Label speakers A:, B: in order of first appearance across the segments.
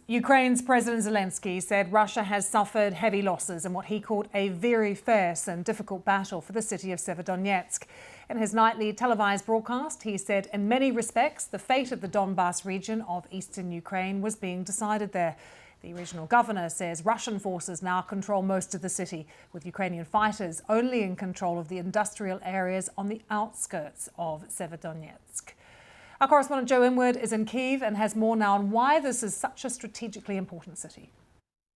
A: Ukraine's President Zelensky said Russia has suffered heavy losses in what he called a very fierce and difficult battle for the city of Severodonetsk. In his nightly televised broadcast, he said in many respects the fate of the Donbas region of eastern Ukraine was being decided there. The regional governor says Russian forces now control most of the city, with Ukrainian fighters only in control of the industrial areas on the outskirts of Severodonetsk. Our correspondent Joe Inwood is in Kyiv and has more now on why this is such a strategically important city.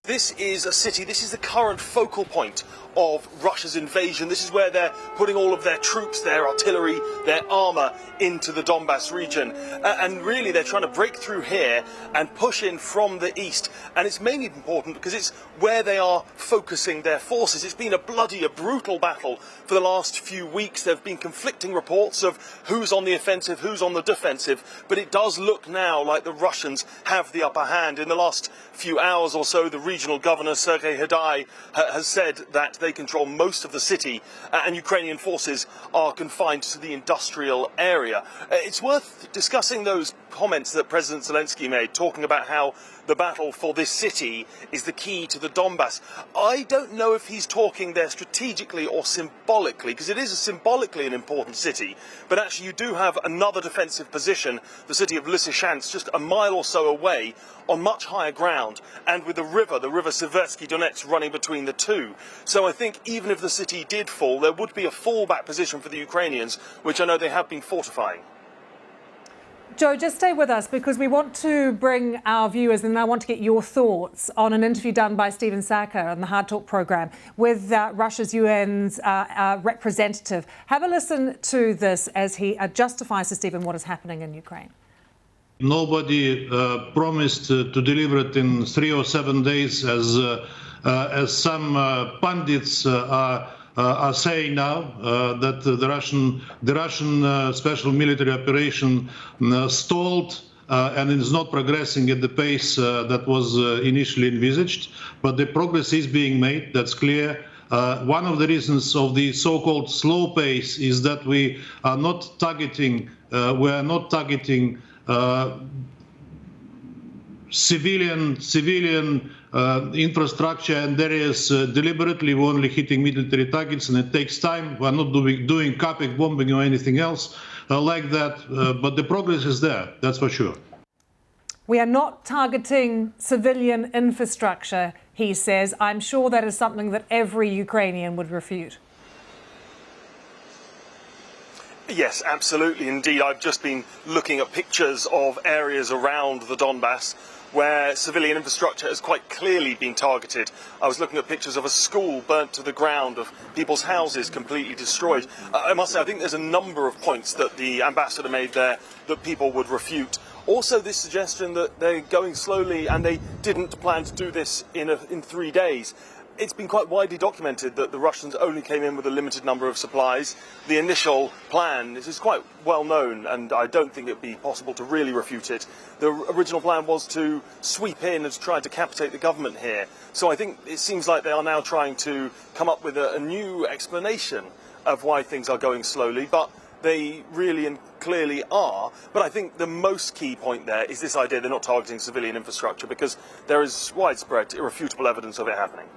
B: This is a city, this is the current focal point of Russia's invasion. This is where they're putting all of their troops, their artillery, their armour into the Donbas region. And really they're trying to break through here and push in from the east. And it's mainly important because it's where they are focusing their forces. It's been a brutal battle for the last few weeks. There have been conflicting reports of who's on the offensive, who's on the defensive. But it does look now like the Russians have the upper hand. In the last few hours or so, the regional governor, Severodonetsk, has said that they control most of the city and Ukrainian forces are confined to the industrial area. It's worth discussing those comments that President Zelensky made, talking about how the battle for this city is the key to the Donbas. I don't know if he's talking there strategically or symbolically, because it is symbolically an important city, but actually you do have another defensive position, the city of Lysychansk, just a mile or so away on much higher ground, and with the river Severodonetsk running between the two. So I think even if the city did fall, there would be a fallback position for the Ukrainians, which I know they have been fortifying.
A: Joe, just stay with us because we want to bring our viewers, and I want to get your thoughts on an interview done by Stephen Saka on the Hard Talk programme with Russia's UN's representative. Have a listen to this as he justifies to Stephen what is happening in Ukraine.
C: Nobody promised to deliver it in 3 or 7 days, as some pundits are saying now, that the Russian special military operation stalled and is not progressing at the pace that was initially envisaged. But the progress is being made, that's clear. One of the reasons of the so-called slow pace is that we are not targeting civilian infrastructure and areas deliberately. We're only hitting military targets, and it takes time. We're not doing carpet bombing or anything else like that, but the progress is there, that's for sure.
A: We are not targeting civilian infrastructure, he says. I'm sure that is something that every Ukrainian would refute.
B: Yes, absolutely. Indeed, I've just been looking at pictures of areas around the Donbas where civilian infrastructure has quite clearly been targeted. I was looking at pictures of a school burnt to the ground, of people's houses completely destroyed. I must say, I think there's a number of points that the ambassador made there that people would refute. Also, this suggestion that they're going slowly and they didn't plan to do this in 3 days. It's been quite widely documented that the Russians only came in with a limited number of supplies. The initial plan, this is quite well known, and I don't think it would be possible to really refute it. The original plan was to sweep in and try to decapitate the government here. So I think it seems like they are now trying to come up with a new explanation of why things are going slowly, but they really and clearly are. But I think the most key point there is this idea they're not targeting civilian infrastructure, because there is widespread, irrefutable evidence of it happening.